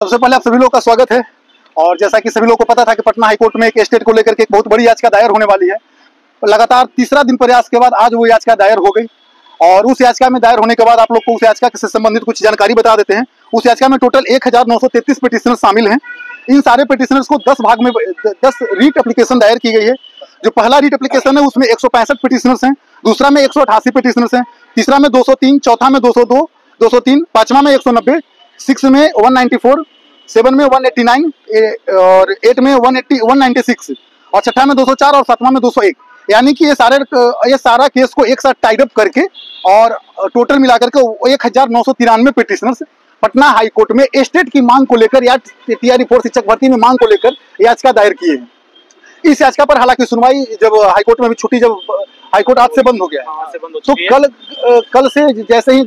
सबसे पहले आप सभी लोगों का स्वागत है। और जैसा कि सभी लोगों को पता था कि पटना हाईकोर्ट में एक स्टेट को लेकर के एक बहुत बड़ी याचिका दायर होने वाली है। लगातार तीसरा दिन प्रयास के बाद आज वो याचिका दायर हो गई और उस याचिका में दायर होने के बाद आप लोग को उस याचिका से संबंधित कुछ जानकारी बता देते हैं। उस याचिका में टोटल 1933 पिटिशनर शामिल हैं। इन सारे पिटिशनर्स को 10 भाग में 10 रीट एप्लीकेशन दायर की गई है। जो पहला रीट एप्लीकेशन है उसमें 165 पिटिशनर्स हैं, दूसरा में 188 पिटिशनर्स हैं, तीसरा में 203, चौथा में 202, 203, पांचवा में 190, 6 में 194, 7 में 189 और 8 में 196 और छठा में 204 और सातवां में 201। यानी कि ये सारा केस को एक साथ टाइड अप करके और टोटल मिलाकर के 1993 पिटिशनर्स पटना हाई कोर्ट में स्टेट की मांग को लेकर या टीआरई 4 शिक्षक भर्ती में मांग को लेकर याचिका दायर किए हैं। इस याचिका पर हालांकि सुनवाई जब हाईकोर्ट में भी छुट्टी, जब हाईकोर्ट आज से बंद हो गया है तो कल से जैसे ही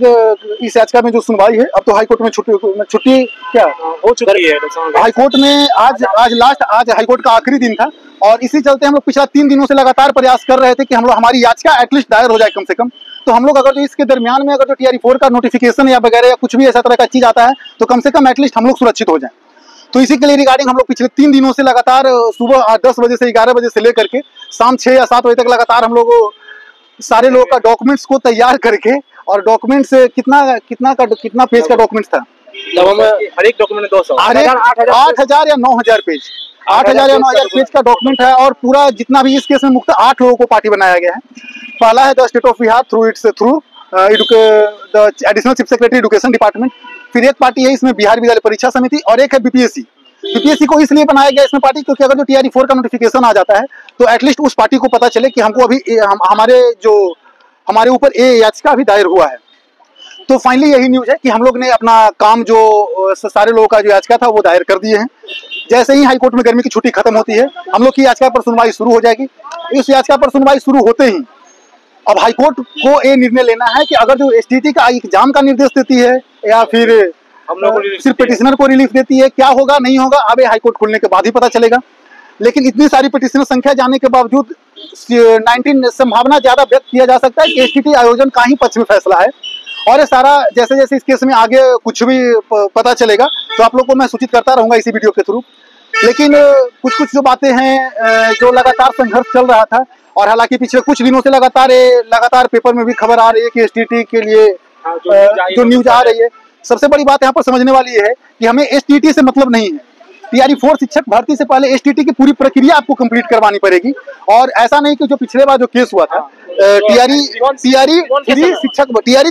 इस याचिका में जो सुनवाई है, अब तो हाईकोर्ट में छुट्टी क्या हो चुकी है हाईकोर्ट में। आज हाईकोर्ट का आखिरी दिन था और इसी चलते हम लोग पिछला 3 दिनों से लगातार प्रयास कर रहे थे कि हम लोग हमारी याचिका एटलीस्ट दायर हो जाए कम से कम। तो हम लोग अगर जो इसके दरमियान में अगर जो टीआरई 4 का नोटिफिकेशन या वगैरह या कुछ भी ऐसा तरह का चीज आता है तो कम से कम एटलीस्ट हम लोग सुरक्षित हो जाए। तो इसी के लिए रिगार्डिंग हम लोग पिछले 3 दिनों से लगातार सुबह 10 बजे से 11 बजे से लेकर के शाम 6 या 7 बजे तक लगातार हम लोग सारे लोगों का डॉक्यूमेंट्स को तैयार करके, और डॉक्यूमेंट्स कितना पेज का डॉक्यूमेंट्स था, हर एक डॉक्यूमेंट 200 8,000 या 9,000 पेज, 8,000 या 9,000 पेज का डॉक्यूमेंट है। और पूरा जितना भी इस केस में मुक्त 8 लोगों को पार्टी बनाया गया है। पहला है the state of Bihar through the additional chief secretary education department. फिर एक पार्टी है इसमें बिहार विद्यालय परीक्षा समिति और एक है बीपीएससी। बीपीएससी को इसलिए बनाया गया इसमें पार्टी क्योंकि अगर जो टीआरई 4 का नोटिफिकेशन आ जाता है तो एटलीस्ट उस पार्टी को पता चले कि हमको अभी हमारे ऊपर ये याचिका अभी दायर हुआ है। तो फाइनली यही न्यूज है कि हम लोग ने अपना काम जो सारे लोगों का जो याचिका था वो दायर कर दिए हैं। जैसे ही हाईकोर्ट में गर्मी की छुट्टी खत्म होती है हम लोग की याचिका पर सुनवाई शुरू हो जाएगी। इस याचिका पर सुनवाई शुरू होते ही अब हाईकोर्ट को ये निर्णय लेना है कि अगर जो एसटीटी का एग्जाम का निर्देश देती है या फिर हम लोग सिर्फ पिटिशनर को रिलीफ देती है, क्या होगा नहीं होगा अब हाईकोर्ट खुलने के बाद ही पता चलेगा। लेकिन इतनी सारी पिटिशनर संख्या जाने के बावजूद 19 संभावना ज्यादा व्यक्त किया जा सकता है कि एसटीटी आयोजन का ही पक्ष में फैसला है। और ये सारा जैसे जैसे इस केस में आगे कुछ भी पता चलेगा तो आप लोग को मैं सूचित करता रहूंगा इसी वीडियो के थ्रू। लेकिन कुछ जो बातें हैं, जो लगातार संघर्ष चल रहा था और हालांकि पिछले कुछ दिनों से लगातार पेपर में भी खबर आ रही है कि एसटीटी के लिए जो न्यूज आ रही है, सबसे बड़ी बात यहाँ पर समझने वाली है कि हमें एसटीटी से मतलब नहीं है। टीआरई 4 शिक्षक भर्ती से पहले एसटीटी की पूरी प्रक्रिया आपको कंप्लीट करवानी पड़ेगी। और ऐसा नहीं कि जो पिछले बार जो केस हुआ था टीआरई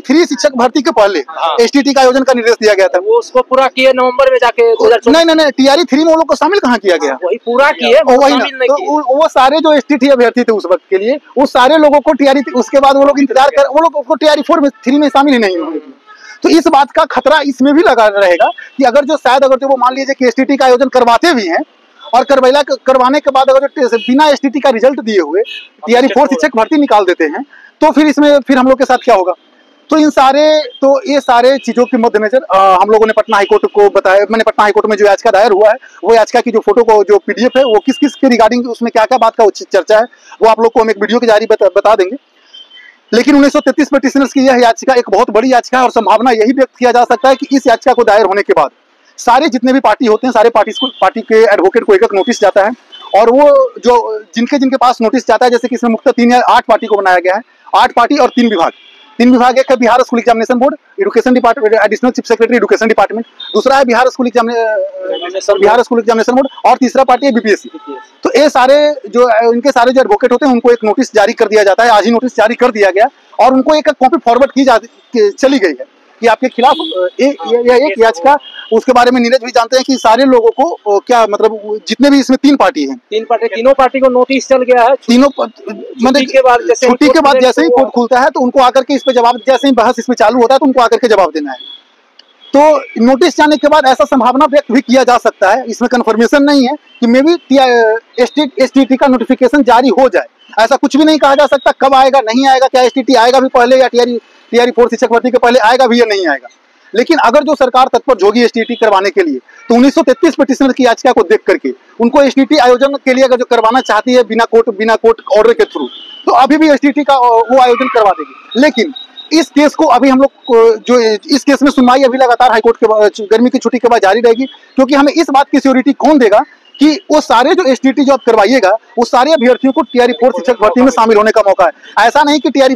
3 शिक्षक भर्ती के पहले एसटीटी का आयोजन का निर्देश दिया गया था, वो उसको पूरा किए नवंबर में जाके। नहीं, टीआरई 3 में वो लोग को शामिल कहाँ किया गया, वही पूरा किए वही ना। तो वो सारे जो एसटीटी अभ्यर्थी थे उस वक्त के लिए, उस सारे लोगों को टीआरई, उसके बाद वो लोग इंतजार कर, वो लोग टीआरई 3 में शामिल ही नहीं होंगे। तो इस बात का खतरा इसमें भी लगा रहेगा कि अगर जो वो मान लीजिए कि एसटीटी का आयोजन करवाते भी हैं और करवाने के बाद अगर जो बिना एसटीटी का रिजल्ट दिए हुए टीआरई 4 शिक्षक भर्ती निकाल देते हैं तो फिर हम लोग के साथ क्या होगा। तो ये सारे चीजों के मद्देनजर हम लोगों ने पटना हाईकोर्ट को बताया। मैंने पटना हाईकोर्ट में जो याचिका दायर हुआ है वो याचिका की जो फोटो को जो पीडीएफ है वो किस किस के रिगार्डिंग उसमें क्या क्या बात का चर्चा है वो आप लोग को हम एक वीडियो के जारी बता देंगे। लेकिन 1933 पिटिशनर्स की यह याचिका एक बहुत बड़ी याचिका है और संभावना यही व्यक्त किया जा सकता है कि इस याचिका को दायर होने के बाद सारे जितने भी पार्टी होते हैं सारे पार्टी के एडवोकेट को एक नोटिस जाता है और वो जो जिनके पास नोटिस जाता है, जैसे कि इसमें मुख्य 3 या 8 पार्टी को बनाया गया है, 8 पार्टी और 3 विभाग। 3 विभाग, एक है Bihar school examination board, education department, additional chief secretary education department, दूसरा है बिहार स्कूल एग्जामिनेशन बोर्ड और तीसरा पार्टी है बीपीएससी। तो ये सारे जो इनके सारे जो एडवोकेट होते हैं उनको एक नोटिस जारी कर दिया जाता है। आज ही नोटिस जारी कर दिया गया और उनको एक कॉपी फॉरवर्ड की चली गई है कि आपके खिलाफ एक याचिका, उसके बारे में नीरज भी जानते हैं कि सारे लोगों को क्या मतलब जितने भी इसमें 3 पार्टी हैं, तीनों पार्टी को नोटिस चल गया है। तीनों मतलब छुट्टी के बाद जैसे ही कोर्ट खुलता है तो उनको आकर के इस पे जवाब, जैसे ही बहस इसमें चालू होता है तो उनको आकर के जवाब देना है। तो नोटिस जाने के बाद ऐसा संभावना व्यक्त भी किया जा सकता है, इसमें कंफर्मेशन नहीं है कि मे बी एसटीटी का नोटिफिकेशन जारी हो जाए। ऐसा कुछ भी नहीं कहा जा सकता कब आएगा नहीं आएगा, क्या एसटीटी आएगा भी पहले या टीआरई 4 शिक्षक भर्ती के पहले आएगा भी या नहीं आएगा। लेकिन अगर जो सरकार तत्पर होगी एसटीटी करवाने के लिए तो 1933 पिटिशनर की याचिका को देख करके उनको एसटीटी आयोजन के लिए अगर जो करवाना चाहती है बिना कोर्ट ऑर्डर के थ्रू, तो अभी भी एसटीटी का वो आयोजन करवा देगी। लेकिन इस केस को अभी हम लोग जो इस केस में सुनवाई अभी लगातार हाईकोर्ट के गर्मी की छुट्टी के बाद जारी रहेगी, क्योंकि हमें इस बात की श्योरिटी कौन देगा कि वो सारे जो एसटीटी जो आप करवाइएगा वो सारे अभ्यर्थियों को टीआरई 4 शिक्षक भर्ती में शामिल होने का मौका है। ऐसा नहीं कि टीआरई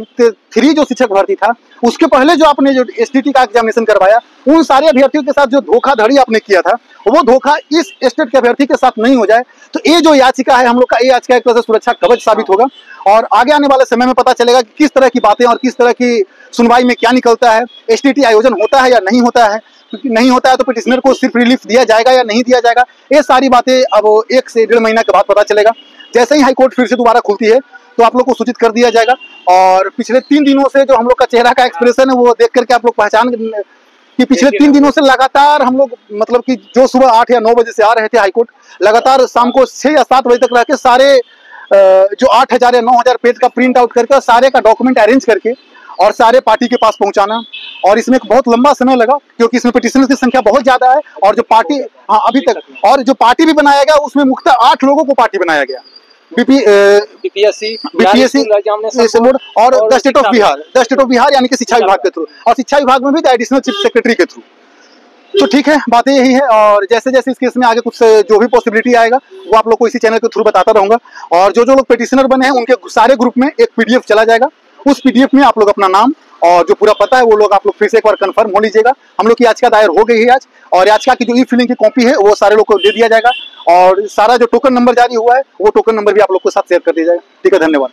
3 जो शिक्षक भर्ती था उसके पहले जो आपने जो एसटीटी का एग्जामिनेशन करवाया उन सारे अभ्यर्थियों के साथ जो धोखाधड़ी आपने किया था वो धोखा इस स्टेट के अभ्यर्थी के साथ नहीं हो जाए। तो ये जो याचिका है हम लोग का, ये याचिका एक तरह से सुरक्षा कवच साबित होगा और आगे आने वाले समय में पता चलेगा कि किस तरह की बातें और किस तरह की सुनवाई में क्या निकलता है, एसटीटी आयोजन होता है या नहीं होता है, क्योंकि नहीं होता है तो पिटिशनर को सिर्फ रिलीफ दिया जाएगा या नहीं दिया जाएगा, ये सारी बातें अब 1 से 1.5 महीना के बाद पता चलेगा। जैसे ही हाईकोर्ट फिर से दोबारा खुलती है तो आप लोग को सूचित कर दिया जाएगा। और पिछले 3 दिनों से जो हम लोग का चेहरा का एक्सप्रेशन है वो देख करके आप लोग पहचान कि पिछले 3 दिनों से लगातार हम लोग मतलब कि जो सुबह 8 या 9 बजे से आ रहे थे हाईकोर्ट, लगातार शाम को 6 या 7 बजे तक रह के सारे जो 8,000 या 9,000 पेज का प्रिंट आउट करके सारे का डॉक्यूमेंट अरेंज करके और सारे पार्टी के पास पहुंचाना, और इसमें बहुत लंबा समय लगा क्योंकि इसमें पिटिशनर्स की संख्या बहुत ज्यादा है। और जो पार्टी अभी तक और जो पार्टी भी बनाया गया उसमें मुख्यतः 8 लोगों को पार्टी बनाया गया, बीपीएससी और द स्टेट ऑफ बिहार यानी कि शिक्षा विभाग के थ्रू, और शिक्षा विभाग में भी द एडिशनल चीफ सेक्रेटरी के थ्रू। तो ठीक है, बातें यही है और जैसे जैसे इस केस में आगे कुछ जो भी पॉसिबिलिटी आएगा वो आप लोग को इसी चैनल के थ्रू बताता रहूंगा। और जो लोग पिटिशनर बने हैं उनके सारे ग्रुप में एक पीडीएफ चला जाएगा, उस पीडीएफ में आप लोग अपना नाम और जो पूरा पता है वो लोग आप लोग फिर से एक बार कंफर्म हो लीजिएगा। हम लोग की याचिका दायर हो गई है आज, और याचिका की जो ई फिलिंग की कॉपी है वो सारे लोग को दे दिया जाएगा और सारा जो टोकन नंबर जारी हुआ है वो टोकन नंबर भी आप लोग को साथ शेयर कर दिया जाएगा। ठीक है, धन्यवाद।